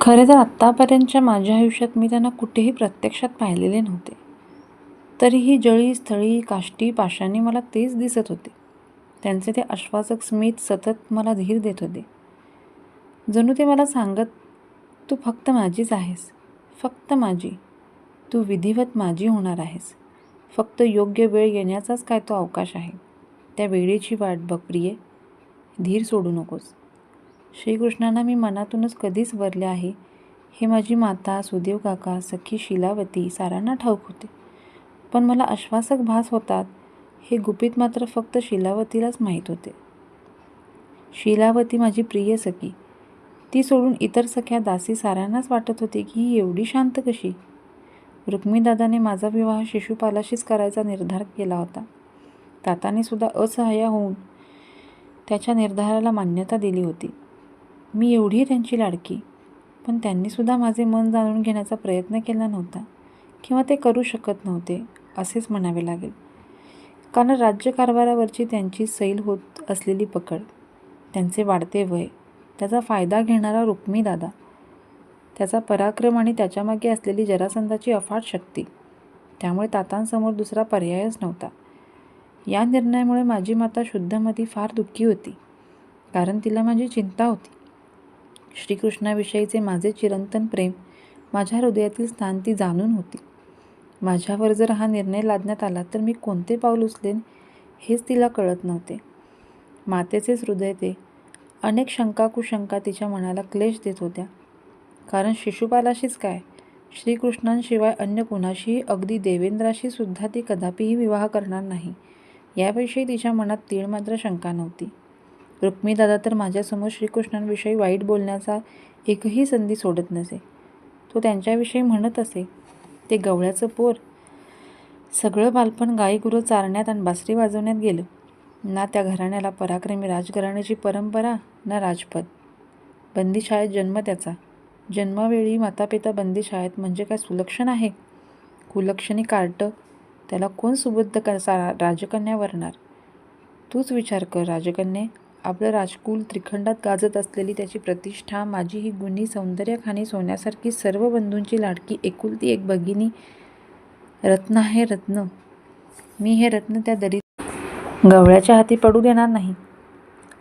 खरे तर आत्तापर्यंतच्या माझ्या आयुष्यात मी त्यांना कुठेही प्रत्यक्षात पाहिलेले नव्हते. तरीही जळी, स्थळी, काष्टी, पाषाणी मला तेच दिसत होते. त्यांचे ते आश्वासक स्मित सतत मला धीर देत होते. जणू ते मला सांगत, "तू फक्त माझीच आहेस, फक्त माझी. तू विधिवत माझी होणार आहेस. फक्त योग्य वेळ येण्याचाच काय तो अवकाश आहे. त्या वेळेची वाट बघ प्रिये. धीर सोडू नकोस." श्रीकृष्णांना मी मनातूनच कधीच वरले आहे हे माझी माता, सुदेव काका, सखी शीलावती साऱ्यांना ठाऊक होते. पण मला आश्वासक भास होतात हे गुपित मात्र फक्त शीलावतीलाच माहीत होते. शीलावती माझी प्रिय सखी. ती सोडून इतर सख्या दासी साऱ्यांनाच वाटत होते की ही एवढी शांत कशी. रुक्मिणीदादाने माझा विवाह शिशुपालाशीच करायचा निर्धार केला होता. ताताने सुद्धा असहाय्य होऊन त्याच्या निर्धाराला मान्यता दिली होती. मी एवढी त्यांची लाडकी, पण त्यांनीसुद्धा माझे मन जाणून घेण्याचा प्रयत्न केला नव्हता किंवा ते करू शकत नव्हते असेच म्हणावे लागेल. कारण राज्यकारभारावरची त्यांची सैल होत असलेली पकड, त्यांचे वाढते वय, त्याचा फायदा घेणारा रुक्मिणीदादा, त्याचा पराक्रम आणि त्याच्यामागे असलेली जरासंधाची अफाट शक्ती, त्यामुळे तातांसमोर दुसरा पर्यायच नव्हता. या निर्णयामुळे माझी माता शुद्धमती फार दुःखी होती, कारण तिला माझी चिंता होती. श्रीकृष्णाविषयीचे माझे चिरंतन प्रेम, माझ्या हृदयातील स्थान ती जाणून होती. माझ्यावर जर हा निर्णय लादण्यात आला तर मी कोणते पाऊल उचलेन हेच तिला कळत नव्हते. मातेचेच हृदय ते. अनेक शंका-कुशंका तिच्या मनाला क्लेश देत होत्या. कारण शिशुपालाशीच काय, श्रीकृष्णांशिवाय अन्य कुणाशीही, अगदी देवेंद्राशी सुद्धा ती कदापिही विवाह करणार नाही याविषयी तिच्या मनात तीळ मात्र शंका नव्हती. रुक्मिणीदादा तर माझ्यासमोर श्रीकृष्णांविषयी वाईट बोलण्याचा एकही संधी सोडत नसे. तो त्यांच्याविषयी म्हणत असे, "ते गवळ्याचं पोर. सगळं बालपण गाई-गुरं चारण्यात आणि बासरी वाजवण्यात गेलं. ना त्या घराण्याला पराक्रमी राजघराण्याची परंपरा, ना राजपद. बंदीशाळेत जन्म त्याचा. जन्मावेळी मातापिता बंदीशाळेत म्हणजे काय सुलक्षण आहे? कुलक्षणी कार्ट. त्याला कोण सुबुद्ध राजकन्या वरणार? तूच विचार कर राजकन्ये. आपलं राजकुल त्रिखंडात गाजत असलेली त्याची प्रतिष्ठा, माझी ही गुणी सौंदर्यखानी सोन्यासारखी सर्व बंधूंची लाडकी एकुलती एक भगिनी. रत्न आहे रत्न. मी हे रत्न त्या दरिद्र गवळ्याच्या हाती पडू देणार नाही.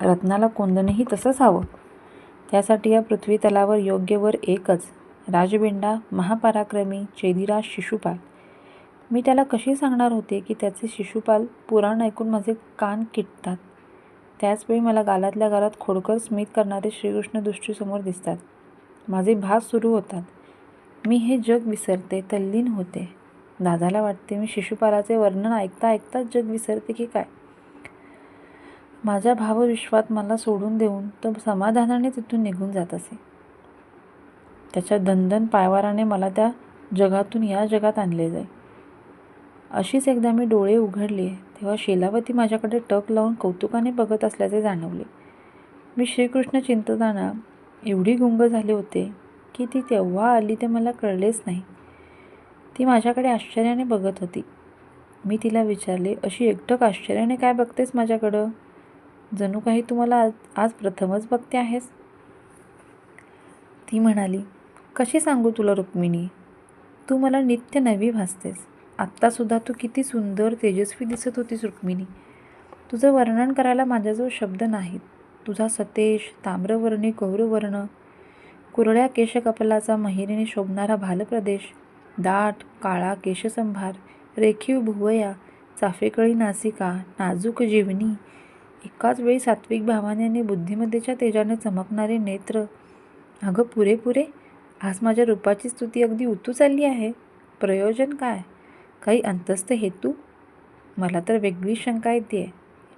रत्नाला कोंदणही तसंच हवं. त्यासाठी या पृथ्वीतलावर योग्य वर एकच, राजबिंडा, महापराक्रमी, चेदिराज शिशुपाल. मी त्याला कशी सांगणार होते की त्याचे शिशुपाल पुराण ऐकून माझे कान किटतात. त्याचवेळी मला गालातल्या गालात खोडकर स्मित करणारे श्रीकृष्ण दृष्टीसमोर दिसतात. माझे भास सुरू होतात. मी हे जग विसरते, तल्लीन होते. दादाला वाटते मी शिशुपालाचे वर्णन ऐकता ऐकताच जग विसरते की काय. माझ्या भावविश्वात मला सोडून देऊन तो समाधानाने तिथून निघून जात असे. त्याच्या दणदण पायवाराने मला त्या जगातून या जगात आणले जाई. अशीच एकदा मी डोळे उघडले तेव्हा शीलावती माझ्याकडे टक लावून कौतुकाने बघत असल्याचे जाणवले. मी श्रीकृष्ण चिंतताना एवढी गुंग झाले होते की ती तेव्हा आली ते मला कळलेच नाही. ती माझ्याकडे आश्चर्याने बघत होती. मी तिला विचारले, "अशी एकटक आश्चर्याने काय बघतेस माझ्याकडं? जणू काही तू मला आज प्रथमच बघते आहेस." ती म्हणाली, "कशी सांगू तुला रुक्मिणी, तू मला नित्य नवी भासतेस. आत्तासुद्धा तू किती सुंदर तेजस्वी दिसत होतीस रुक्मिणी. तुझं वर्णन करायला माझ्याजवळ शब्द नाहीत. तुझा सतेज, ताम्रवर्णी गौरवर्ण, कुरळ्या केशकपालाचा महिरेने शोभणारा भालप्रदेश, दाट काळा केशसंभार, रेखीव भुवया, चाफेकळी नासिका, नाजूक जीवनी, एकाच वेळी सात्विक भावाने आणि बुद्धिमत्तेच्या तेजाने चमकणारे नेत्र. अगं पुरे, आज माझ्या रूपाची स्तुती अगदी उतू चालली आहे. प्रयोजन काय? काही अंतस्थ हेतू?" मला तर वेगळी शंका येतेय.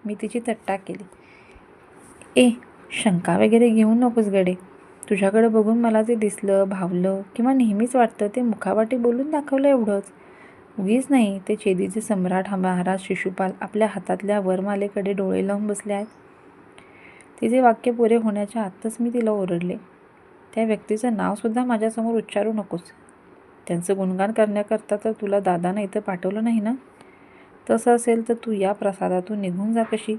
मी तिची थट्टा केली. शंका वगैरे घेऊ नकोस गडे. तुझ्याकडे बघून मला जे दिसलं, भावलं किंवा नेहमीच वाटतं ते मुखावाटी बोलून दाखवलं एवढंच. उगीच नाही ते चेदीचे सम्राट महाराज शिशुपाल आपल्या हातातल्या वरमालेकडे डोळे लावून बसले आहेत. तिचे वाक्य पुरे होण्याच्या आतच मी तिला ओरडले, "त्या व्यक्तीचं नावसुद्धा माझ्यासमोर उच्चारू नकोस. त्यांचं गुणगान करण्याकरता तर तुला दादानं इथं पाठवलं नाही ना? तसं असेल तर तू या प्रासादातून निघून जा कशी.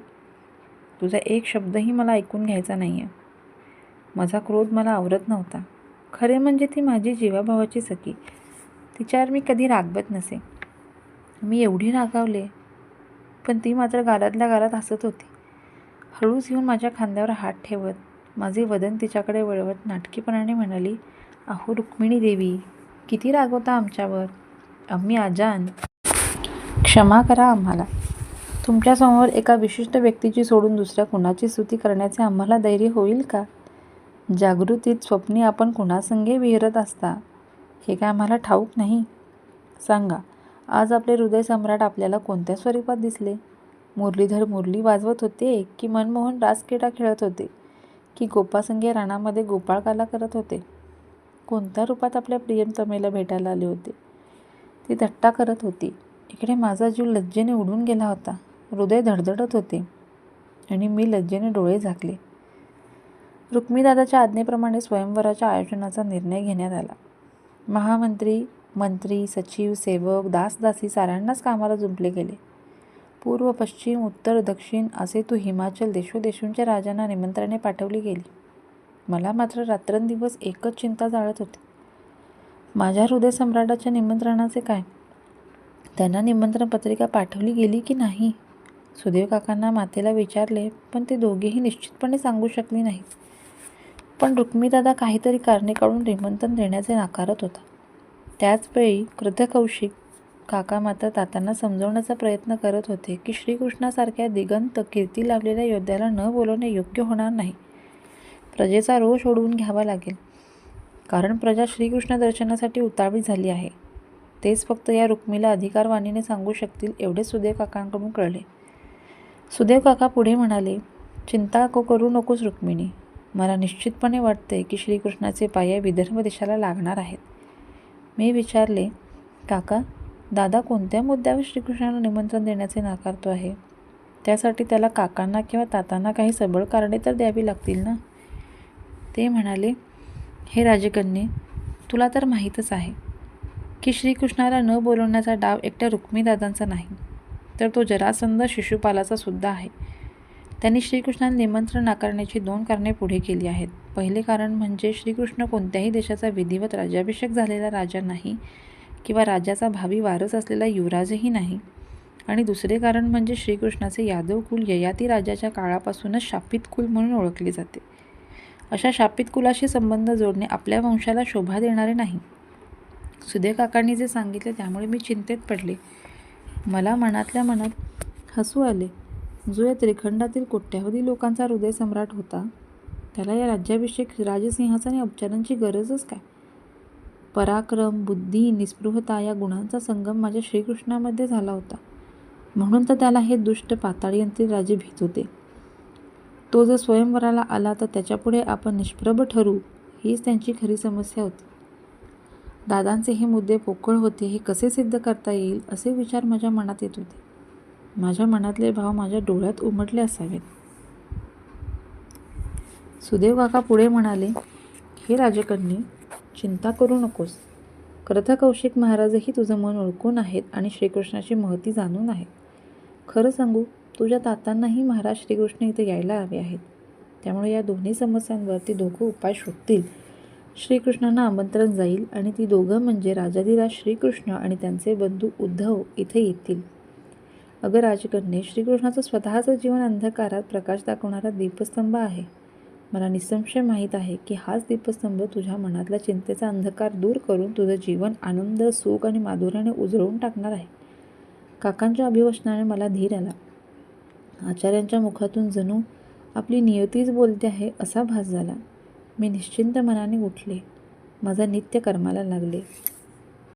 तुझा एक शब्दही मला ऐकून घ्यायचा नाही आहे." माझा क्रोध मला आवरत नव्हता. खरे म्हणजे ती माझी जीवाभावाची सखी. तिच्यावर मी कधी रागवत नसे. मी एवढी रागावले, पण ती मात्र गालातल्या गालात हसत होती. हळूच येऊन माझ्या खांद्यावर हात ठेवत माझे वदन तिच्याकडे वळवत नाटकीपणाने म्हणाली, अहो रुक्मिणी देवी, किती रागवता आमच्यावर. आम्ही अजान. क्षमा करा आम्हाला. तुमच्यासमोर एका विशिष्ट व्यक्तीची सोडून दुसऱ्या कुणाची स्तुती करण्याचे आम्हाला धैर्य होईल का? जागृतीत स्वप्नी आपण कुणासंगे विहरत असता हे काय आम्हाला ठाऊक नाही? सांगा, आज आपले हृदय सम्राट आपल्याला कोणत्या स्वरूपात दिसले? मुरलीधर मुरली वाजवत होते, की मनमोहन रासक्रीडा खेळत होते, की गोपासंगे रानामध्ये गोपाळकाला करत होते? कोणत्या रूपात आपल्या प्रियतमेला भेटायला आले होते? ती थट्टा करत होती. इकडे माझा जीव लज्जेने उडून गेला होता. हृदय धडधडत होते आणि मी लज्जेने डोळे झाकले. रुक्मिणीदादाच्या आज्ञेप्रमाणे स्वयंवराच्या आयोजनाचा निर्णय घेण्यात आला. महामंत्री, मंत्री, सचिव, सेवक, दासदासी साऱ्यांनाच कामाला जुंपले गेले. पूर्व, पश्चिम, उत्तर, दक्षिण असे तो हिमाचल देशोदेशांच्या राजांना निमंत्रणे पाठवली गेली. मला मात्र रात्रंदिवस एकच चिंता जाळत होती. माझ्या हृदय सम्राटाच्या निमंत्रणाचे काय? त्यांना निमंत्रण पत्रिका पाठवली गेली की नाही? सुदैव काकांना मातेला विचारले, पण ते दोघेही निश्चितपणे सांगू शकले नाहीत. पण रुक्मिणीदादा काहीतरी कारणे काढून निमंत्रण देण्याचे नाकारत होता. त्याचवेळी कृतकौशिक काका मात्र तात्यांना समजवण्याचा प्रयत्न करत होते की श्रीकृष्णासारख्या दिगंत कीर्ती लावलेल्या योद्ध्याला न बोलवणे योग्य होणार नाही. प्रजेचा रोष ओढवून घ्यावा लागेल, कारण प्रजा श्रीकृष्ण दर्शनासाठी उतावळी झाली आहे. तेच फक्त या रुक्मिणीला अधिकारवाणीने सांगू शकतील एवढे सुदैव काकांकडून कळले. सुदैव काका पुढे म्हणाले, चिंता करू नकोस रुक्मिणी. मला निश्चितपणे वाटते की श्रीकृष्णाचे पाय विदर्भ देशाला लागणार आहेत. मी विचारले, काका, दादा कोणत्या मुद्द्यावर श्रीकृष्णाला निमंत्रण देण्याचे नाकारतो आहे? त्यासाठी त्याला काकांना किंवा तातांना काही सबळ कारणे तर द्यावी लागतील ना? ते म्हणाले, हे राजकन्ये, तुला तर माहीतच आहे की श्रीकृष्णाला न बोलवण्याचा डाव एकट्या रुक्मिणीदादांचा नाही, तर तो जरासंध शिशुपालाचा सुद्धा आहे. त्यांनी श्रीकृष्णाला निमंत्रण नाकारण्याची 2 कारणे पुढे केली आहेत. पहिले कारण म्हणजे श्रीकृष्ण कोणत्याही देशाचा विधिवत राज्याभिषेक झालेला राजा नाही किंवा राजाचा भावी वारस असलेला युवराजही नाही. आणि दुसरे कारण म्हणजे श्रीकृष्णाचे यादव कुल ययाती राजाच्या काळापासूनच शापित कुल म्हणून ओळखले जाते. अशा शापित कुलाशी संबंध जोडणे आपल्या वंशाला शोभा देणारे नाही. सुदैव काकांनी जे सांगितले त्यामुळे मी चिंतेत पडले. मला मनातल्या मनात हसू आले. जो या त्रिखंडातील कोट्यावधी लोकांचा हृदय सम्राट होता, त्याला या राज्याभिषेक, राजसिंहासन या उपचारांची गरजच काय? पराक्रम, बुद्धी, निस्पृहता या गुणांचा संगम माझ्या श्रीकृष्णामध्ये झाला होता. म्हणून तर त्याला हे दुष्ट पाताळयंत्री राजे भीत होते. तो जर स्वयंवराला आला तर त्याच्यापुढे आपण निष्प्रभ ठरू, हीच त्यांची खरी समस्या होती. दादांचे हे मुद्दे पोकळ होते हे कसे सिद्ध करता येईल असे विचार माझ्या मनात येत होते. माझ्या मनातले भाव माझ्या डोळ्यात उमटले असावेत. सुदैव काका पुढे म्हणाले, हे राजकन्ये, चिंता करू नकोस. कृतकौशिक महाराजही तुझं मन ओळखून आहेत आणि श्रीकृष्णाची महती जाणून आहेत. खरं सांगू, तुझ्या तातांनाही महाराज श्रीकृष्ण इथे यायला हवे आहेत. त्यामुळे या दोन्ही समस्यांवर ती दोघं उपाय शोधतील. श्रीकृष्णांना आमंत्रण जाईल आणि ती दोघं म्हणजे राजाधिराज श्रीकृष्ण आणि त्यांचे बंधू उद्धव इथे येतील. अगं राजकन्ये, श्रीकृष्णाचं स्वतःचं जीवन अंधकारात प्रकाश दाखवणारा दीपस्तंभ आहे. मला निसंशय माहीत आहे की हाच दीपस्तंभ तुझ्या मनातल्या चिंतेचा अंधकार दूर करून तुझं जीवन आनंद, सुख आणि माधुर्याने उजळून टाकणार आहे. काकांच्या अभिवचनाने मला धीर आला. आचार्यांच्या मुखातून जणू आपली नियतीच बोलते आहे असा भास झाला. मी निश्चिंत मनाने उठले. माझा नित्य कर्माला लागले.